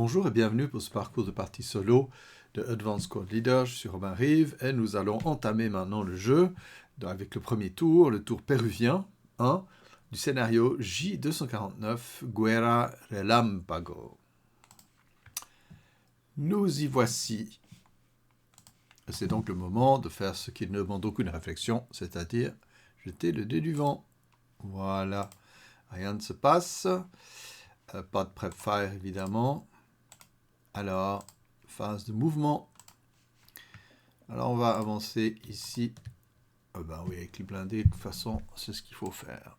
Bonjour et bienvenue pour ce parcours de partie solo de Advanced Squad Leader. Je suis Robin Rive et nous allons entamer maintenant le jeu avec le premier tour, le tour péruvien 1 du scénario J249 Guerra Relámpago. Nous y voici. C'est donc le moment de faire ce qui ne demande aucune réflexion, c'est-à-dire jeter le dé du vent. Voilà, rien ne se passe. Pas de prep fire évidemment. Alors, phase de mouvement. Alors, on va avancer ici. Ben oui, avec les blindés, de toute façon, c'est ce qu'il faut faire.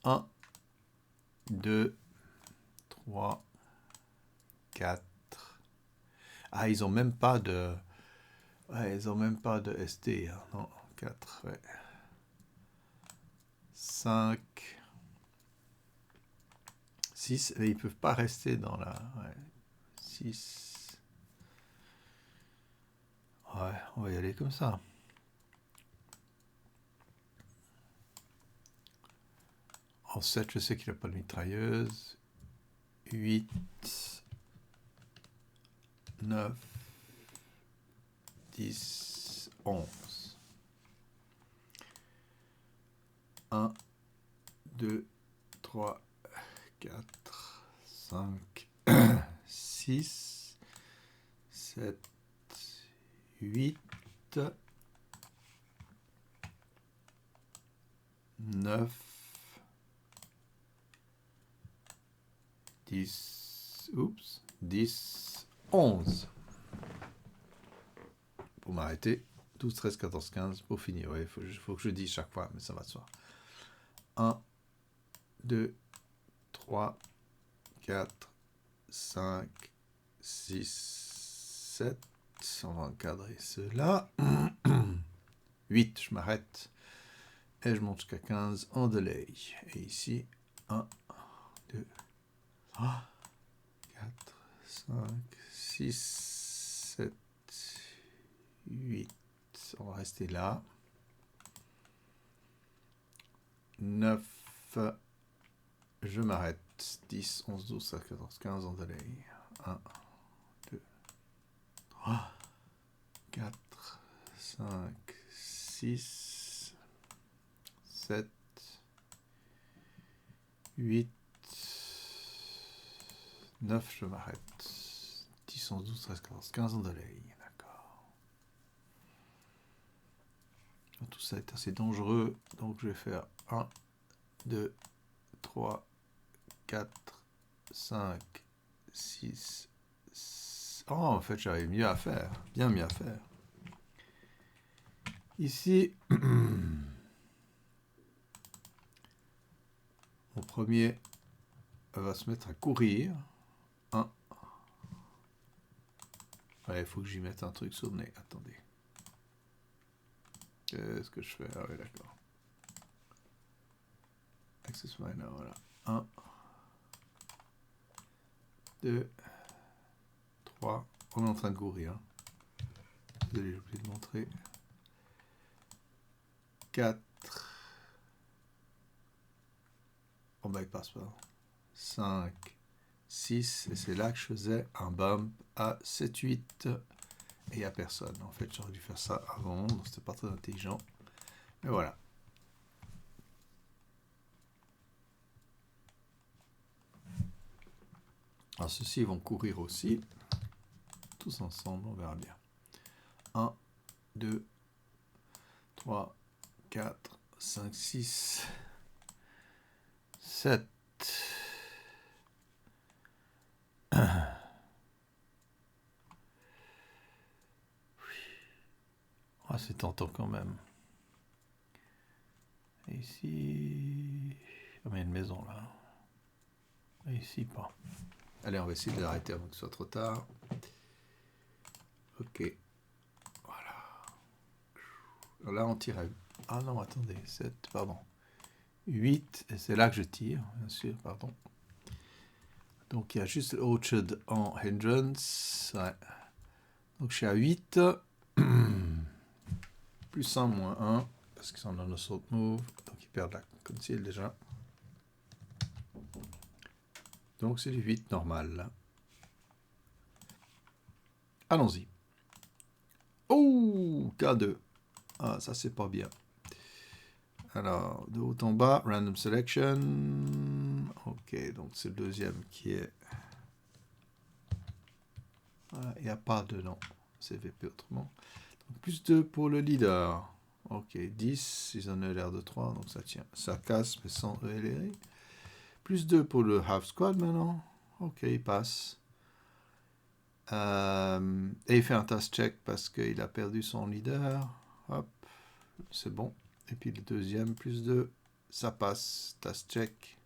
1, 2, 3, 4. Ah, ils n'ont même pas de... Ouais, ils n'ont même pas de ST. Hein. Non, 4, ouais. 5, 6. Et ils ne peuvent pas rester dans la... Ouais. 6. Ouais, on va y aller comme ça. En 7, je sais qu'il n'a pas de mitrailleuse. 8, 9, 10, 11. 1, 2, 3, 4, 5, 6, 7, 8, 9, 10, 11. Pour m'arrêter, 12, 13, 14, 15 pour finir. Il faut que je dise chaque fois, mais ça va de soi. 1, 2, 3, 4, 5, 6, 7. On va encadrer cela. 8, je m'arrête. Et je monte jusqu'à 15 en delay. Et ici, 1, 2, 3, 4, 5, 6, 7, 8. On va rester là. 9, je m'arrête. 10, 11, 12, 13, 14, 15 en delay. 1, 2, 3, 4, 5, 6, 7, 8, 9, je m'arrête. 10, 11, 12, 13, 14, 15 en delay. D'accord. Tout ça est assez dangereux. Donc je vais faire 1, 2, 3, 4, 5, 6, 7. Oh, en fait, j'avais mieux à faire. Bien mieux à faire. Ici, mon premier va se mettre à courir. 1. Ouais, il faut que j'y mette un truc sur le nez. Attendez. Qu'est-ce que je fais? Ah oui, d'accord. Access Miner, voilà. 1, 2, 3. On est en train de courir. Hein. Désolé, j'ai oublié de montrer. 4. On bypass pas. 5, 6. Et c'est là que je faisais un bump à 7, 8. Et il n'y a personne. En fait, j'aurais dû faire ça avant. Donc, c'était pas très intelligent. Mais voilà. Alors, ceux-ci vont courir aussi. Tous ensemble, on verra bien. 1, 2, 3, 4, 5, 6, 7. Ah, c'est tentant quand même. Et ici... Ah, mais il y a une maison là. Et ici, pas. Allez, on va essayer de l'arrêter avant que ce soit trop tard. Ok. Voilà. Alors là, on tire à... Ah non, attendez. 7, pardon. 8, et c'est là que je tire, bien sûr, pardon. Donc, il y a juste Orchard en hindrance. Ouais. Donc, je suis à 8. Plus 1, moins 1. Parce qu'ils sont dans le sort move. Donc, ils perdent la conceal déjà. Donc, c'est du 8 normal. Là. Allons-y. Oh, K2. Ah, ça, c'est pas bien. Alors, de haut en bas, Random Selection. Ok, donc c'est le deuxième qui est... Voilà, il n'y a pas de nom. C'est VP autrement. Donc, plus 2 pour le leader. Ok, 10, ils en ont l'air de 3, donc ça tient. Ça casse, mais sans ELR. Plus 2 pour le half squad maintenant. Ok, il passe. Et il fait un task check parce qu'il a perdu son leader. Hop, c'est bon. Et puis le deuxième, plus 2, ça passe. Task check,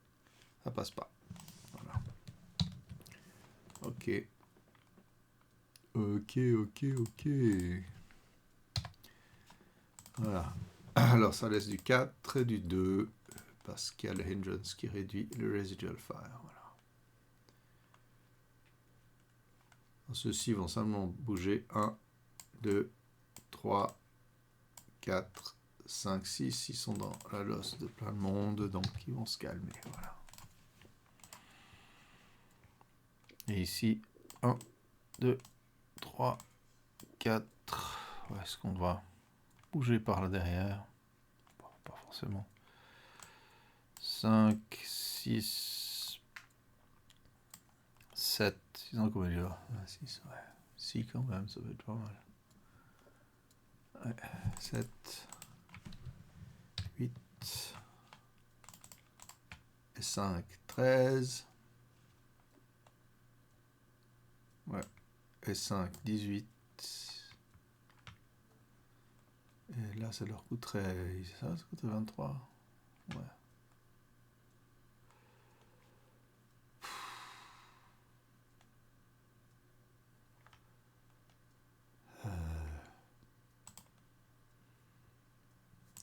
ça passe pas. Voilà. Ok. Ok. Voilà. Alors ça laisse du 4 et du 2 parce qu'il y a le hindrance qui réduit le residual fire. Voilà. Ceux-ci vont simplement bouger 1, 2, 3, 4, 5, 6. Ils sont dans la losse de plein de monde, donc ils vont se calmer. Voilà. Et ici, 1, 2, 3, 4. Où est-ce qu'on va bouger par là derrière? Bon, pas forcément. 5, 6, 7. Ils ont combien là? 6, ouais. 6 quand même, ça va être pas mal. Ouais. 7, 8 et 5, 13. Ouais. Et 5, 18. Et là, ça leur coûterait... Ça coûterait 23. Ouais.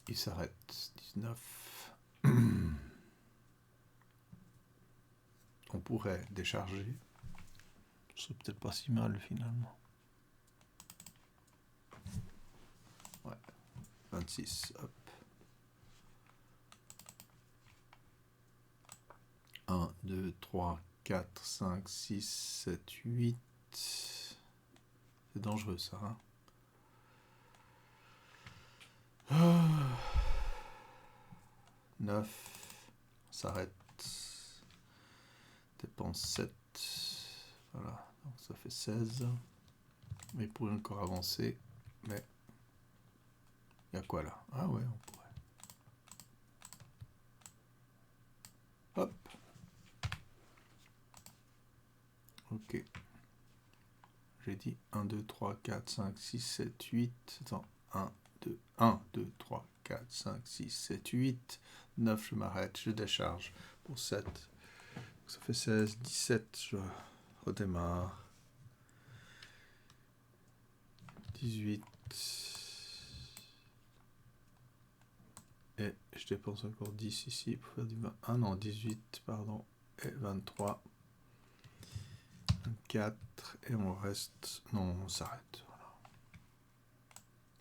Il s'arrête. 19. On pourrait décharger. Ce serait peut-être pas si mal finalement. Ouais. 26. Hop. 1, 2, 3, 4, 5, 6, 7, 8. C'est dangereux ça. Hein, 9. On s'arrête. Dépense 7. Voilà. Donc ça fait 16. Mais pour encore avancer. Mais il y a quoi là? Ah ouais, on pourrait. Hop. Ok. J'ai dit 1, 2, 3, 4, 5, 6, 7, 8. Attends. 1, 2, 3, 4, 5, 6, 7, 8. 9, je m'arrête. Je décharge pour 7. Ça fait 16, 17. Je redémarre. 18. Et je dépense encore 10 ici pour faire du 20. Ah non, 18, pardon. Et 23. 24. Et on reste... Non, on s'arrête.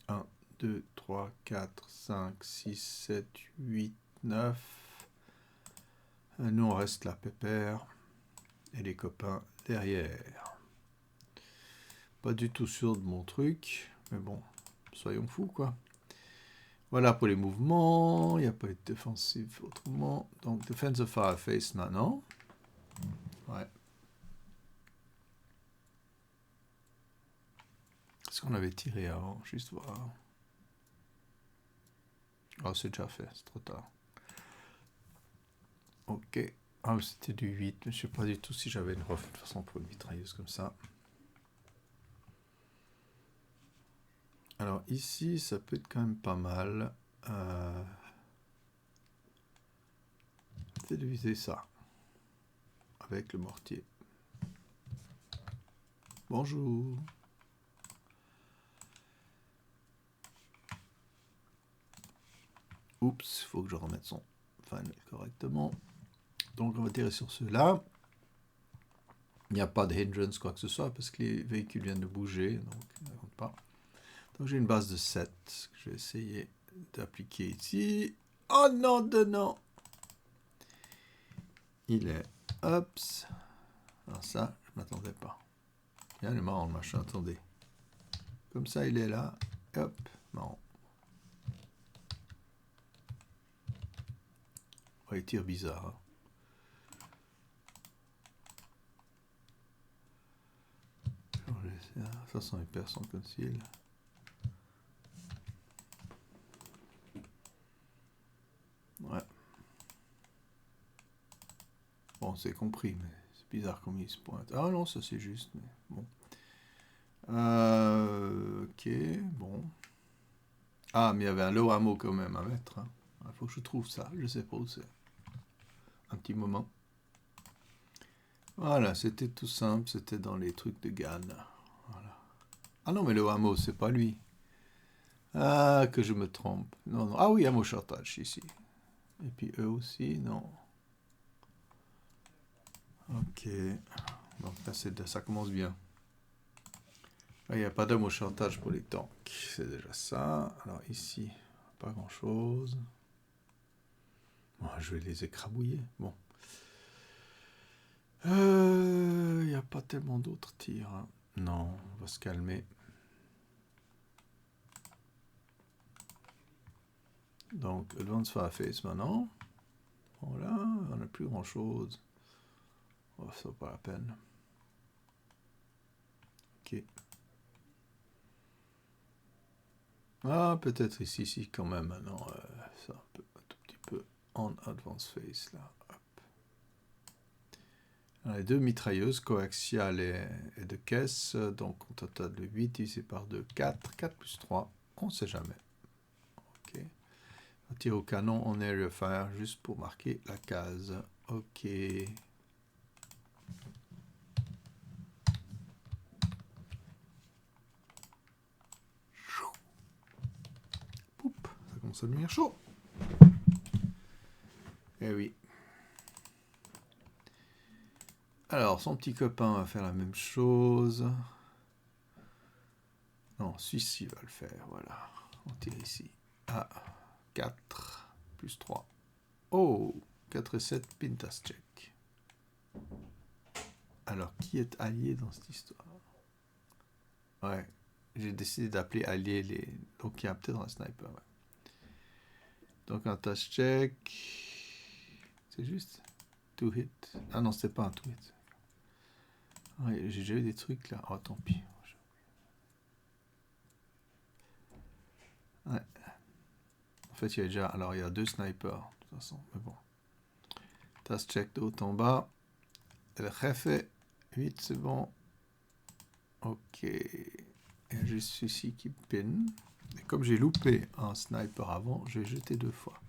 Voilà. 1, 2, 3, 4, 5, 6, 7, 8, 9. Et nous, on reste là, pépère. Et les copains derrière. Pas du tout sûr de mon truc. Mais bon, soyons fous, quoi. Voilà pour les mouvements. Il n'y a pas de défensif autrement. Donc, Defensive Fireface maintenant. Ouais. Est-ce qu'on avait tiré avant? Juste voir. Oh, c'est déjà fait. C'est trop tard. Ok. Ah, c'était du 8. Mais je ne sais pas du tout si j'avais une ref de toute façon pour une mitrailleuse comme ça. Alors ici, ça peut être quand même pas mal. C'est de viser ça. Avec le mortier. Bonjour. Oups, il faut que je remette son final correctement. Donc on va tirer sur ceux-là. Il n'y a pas de hindrance, quoi que ce soit, parce que les véhicules viennent de bouger, donc ça ne compte pas. Donc j'ai une base de 7 que je vais essayer d'appliquer ici. Oh non, de non. Il est... Oups. Alors ça, je ne m'attendais pas. Il est marrant le machin, attendez. Comme ça, il est là. Hop, non. Oh, il tire bizarre. Hein. Ça sent hyper sans conceal. Ouais. Bon, c'est compris, mais c'est bizarre comme il se pointe. Ah non, ça c'est juste, mais bon. Ok, bon. Ah, mais il y avait un low ammo quand même à mettre. Hein. Il faut que je trouve ça, je sais pas où c'est. Un petit moment. Voilà, c'était tout simple, c'était dans les trucs de Gann. Voilà. Ah non, mais le hameau, c'est pas lui. Ah, que je me trompe. Non, non. Ah oui, hameau shortage ici. Et puis eux aussi, non. Ok. Donc là, ça commence bien. Il n'y a pas d'homme au shortage pour les tanks. C'est déjà ça. Alors ici, pas grand-chose. Bon, je vais les écrabouiller. Bon. Il n'y a pas tellement d'autres tirs. Hein. Non, on va se calmer. Donc, Advanced Fireface maintenant. Voilà, on n'a plus grand chose. Oh, ça vaut pas la peine. Ok. Ah, peut-être ici quand même. Maintenant, ça un tout petit peu en Advanced Face là. Hop. Alors, les deux mitrailleuses coaxiales et de caisse. Donc, au total de 8 divisé par 2, 4. 4 plus 3. On ne sait jamais. Ok. On tire au canon en area fire juste pour marquer la case. Ok. Poup, ça commence à devenir chaud. Eh oui. Alors, son petit copain va faire la même chose. Non, celui-ci va le faire, voilà. On tire ici. Ah, 4 plus 3. Oh, 4 et 7, Pintas check. Alors, qui est allié dans cette histoire? Ouais, j'ai décidé d'appeler allié les... Donc, il y a peut-être un sniper, ouais. Donc, un task check. C'est juste 2 hit. Ah non, c'était pas un 2 hit. Ouais, j'ai déjà eu des trucs là. Oh, tant pis. Ouais. En fait, il y a déjà... Alors, il y a 2 snipers, de toute façon. Mais bon. Task check de haut en bas. Le jefe. 8, c'est bon. Ok. Il y a juste celui-ci qui pin. Et comme j'ai loupé un sniper avant, j'ai jeté 2 fois.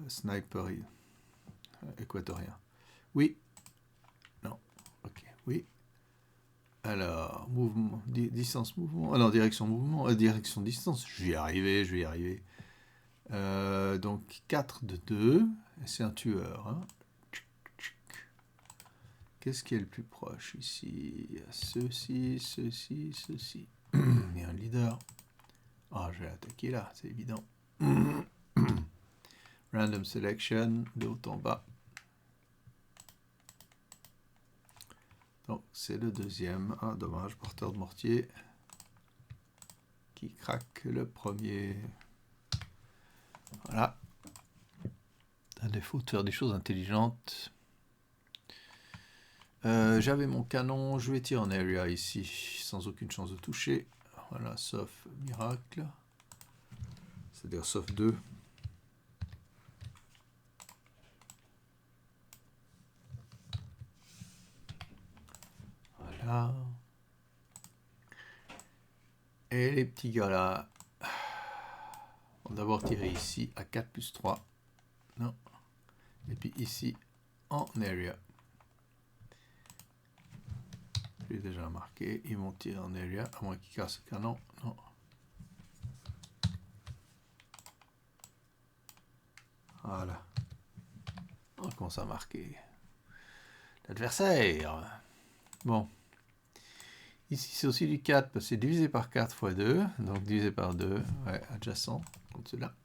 Sniper équatorien. Oui. Non. Ok. Oui. Alors, mouvement, distance mouvement. Alors, direction mouvement. Direction distance. Je vais y arriver, je vais y arriver. Donc, 4 de 2. Et c'est un tueur. Hein. Qu'est-ce qui est le plus proche ici? Il y a ceci, ceci, ceci. Il y a un leader. Ah, je vais attaquer là, c'est évident. Random selection, de haut en bas. Donc, c'est le deuxième. Ah, dommage, porteur de mortier. Qui craque le premier. Voilà. À défaut de faire des choses intelligentes. J'avais mon canon, je vais tirer en area ici, sans aucune chance de toucher. Voilà, sauf miracle. C'est-à-dire sauf 2. Voilà. Et les petits gars là, on va d'abord tirer ici à 4 plus 3. Non. Et puis ici en area. J'ai déjà marqué. Ils vont tirer en area, à moins qu'ils cassent le canon. Non. Voilà. On commence à marquer l'adversaire. Bon. Ici, c'est aussi du 4, parce que c'est divisé par 4 fois 2. Donc, divisé par 2, ouais, adjacent, comme cela.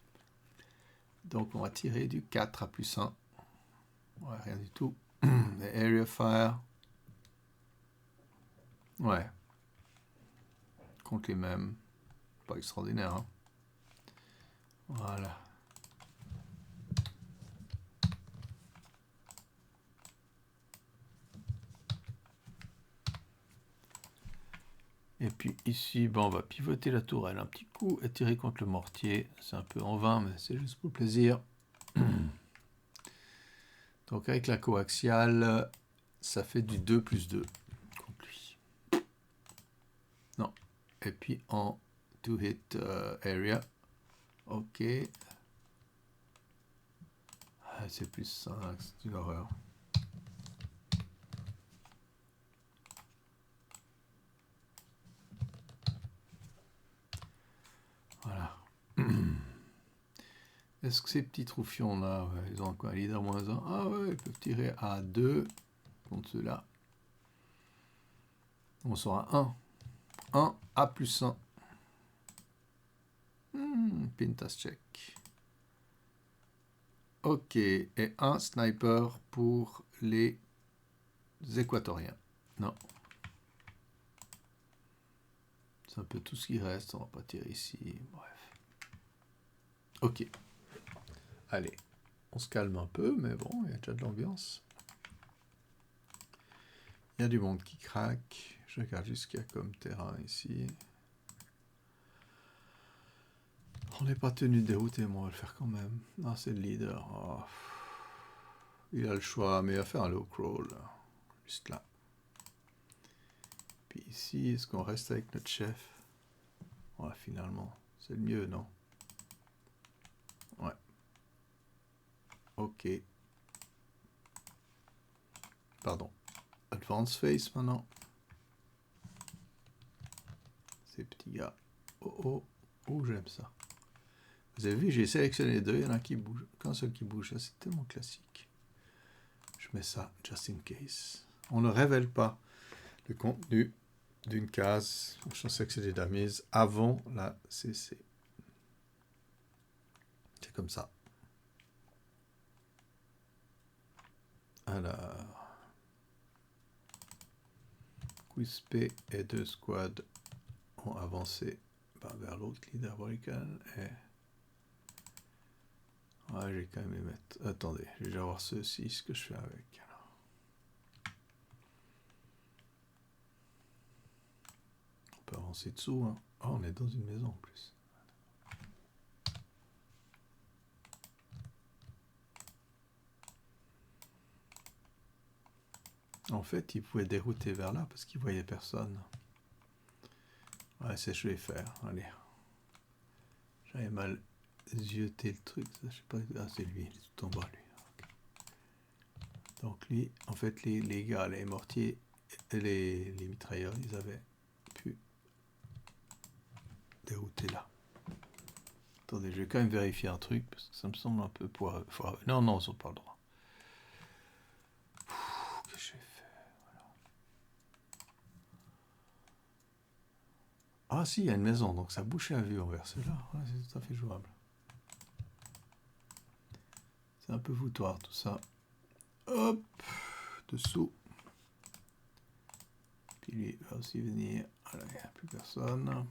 Donc, on va tirer du 4 à plus 1. Ouais, rien du tout. Area fire. Ouais. contre les mêmes. Pas extraordinaire, hein. Voilà. Et puis ici, bon, on va pivoter la tourelle un petit coup et tirer contre le mortier. C'est un peu en vain, mais c'est juste pour le plaisir. Donc avec la coaxiale, ça fait du 2 plus 2 contre lui. Non. Et puis en 2 hit area. Ok. Ah, c'est plus 5, c'est une horreur. Voilà. Est-ce que ces petits troufions là, ouais, ils ont quoi, un leader -1? Ah ouais, ils peuvent tirer à 2 contre ceux-là. On sera 1. 1 à plus 1. Pintas check. Ok, et un sniper pour les équatoriens. Non. C'est un peu tout ce qui reste, on va pas tirer ici, bref. Ok. Allez, on se calme un peu, mais bon, il y a déjà de l'ambiance. Il y a du monde qui craque. Je regarde juste ce qu'il y a comme terrain ici. On n'est pas tenu de dérouter, mais on va le faire quand même. Non, c'est le leader. Oh. Il a le choix, mais il va faire un low crawl. Juste là. Puis ici, est-ce qu'on reste avec notre chef? Ouais, finalement, c'est le mieux, non? Ouais. Ok. Pardon. Advance face maintenant. Ces petits gars. Oh oh. Oh, j'aime ça. Vous avez vu, j'ai sélectionné 2, il y en a qui bougent. Qu'un seul qui bouge, c'est tellement classique. Je mets ça, just in case. On ne révèle pas le contenu d'une case, je sais que c'est des dummies, avant la CC. C'est comme ça. Alors, Quispé et 2 squads ont avancé vers l'autre leader Volcan et... Ouais, j'ai quand même les mettre... Attendez, je vais déjà voir ceux-ci, ce que je fais avec. Alors. On peut avancer dessous, hein. Oh, on est dans une maison en plus. En fait, il pouvait dérouter vers là parce qu'il voyait personne. Ouais, c'est ce que je vais faire. Allez. J'avais mal zioté le truc. Je sais pas. Ah, c'est lui. Il est tout en bas, lui. Okay. Donc, lui, en fait, les gars, les mortiers, les mitrailleurs, ils avaient pu dérouter là. Attendez, je vais quand même vérifier un truc parce que ça me semble un peu poireux. Non, non, ils n'ont pas le droit. Qu'est-ce que j'ai fait? Voilà. Ah si, il y a une maison, donc ça bouchait à vue envers cela. Ouais, c'est tout à fait jouable. C'est un peu foutoir tout ça. Hop, dessous. Puis lui va aussi venir. Voilà, il n'y a plus personne.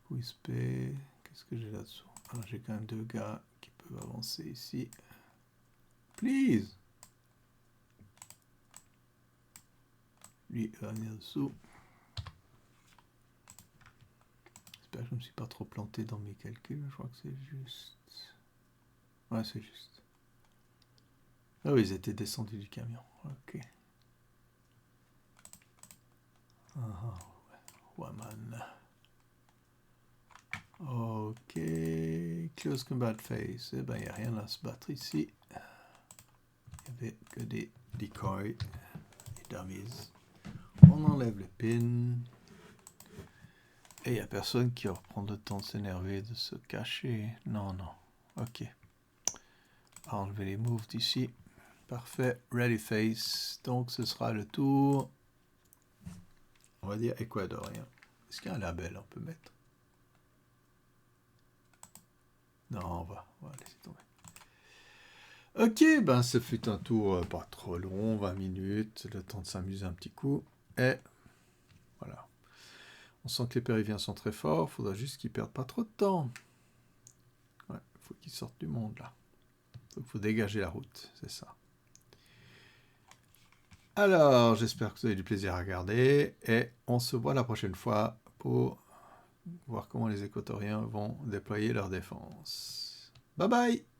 Quispé. Qu'est-ce que j'ai là-dessous? Alors j'ai quand même 2 gars qui peuvent avancer ici. Please! Lui va venir dessous. J'espère que je ne me suis pas trop planté dans mes calculs. Je crois que c'est juste. Ouais, c'est juste. Ah oui, ils étaient descendus du camion. Ok. Ah, Waman. Ok. Close combat phase. Eh ben, il n'y a rien à se battre ici. Il n'y avait que des decoys, des dummies. On enlève les pins. Et il n'y a personne qui va prendre le temps de s'énerver, de se cacher. Non, non. Ok. Enlever les moves d'ici. Parfait. Ready face. Donc ce sera le tour. On va dire équatorien. Est-ce qu'il y a un label on peut mettre? Non, on va laisser tomber. Ok, ben ce fut un tour pas trop long, 20 minutes, le temps de s'amuser un petit coup. Et Voilà. On sent que les Péruviens sont très forts, il faudra juste qu'ils ne perdent pas trop de temps. Il faut qu'ils sortent du monde, là. Il faut dégager la route, c'est ça. Alors, j'espère que vous avez du plaisir à regarder, et on se voit la prochaine fois pour voir comment les équatoriens vont déployer leur défense. Bye bye!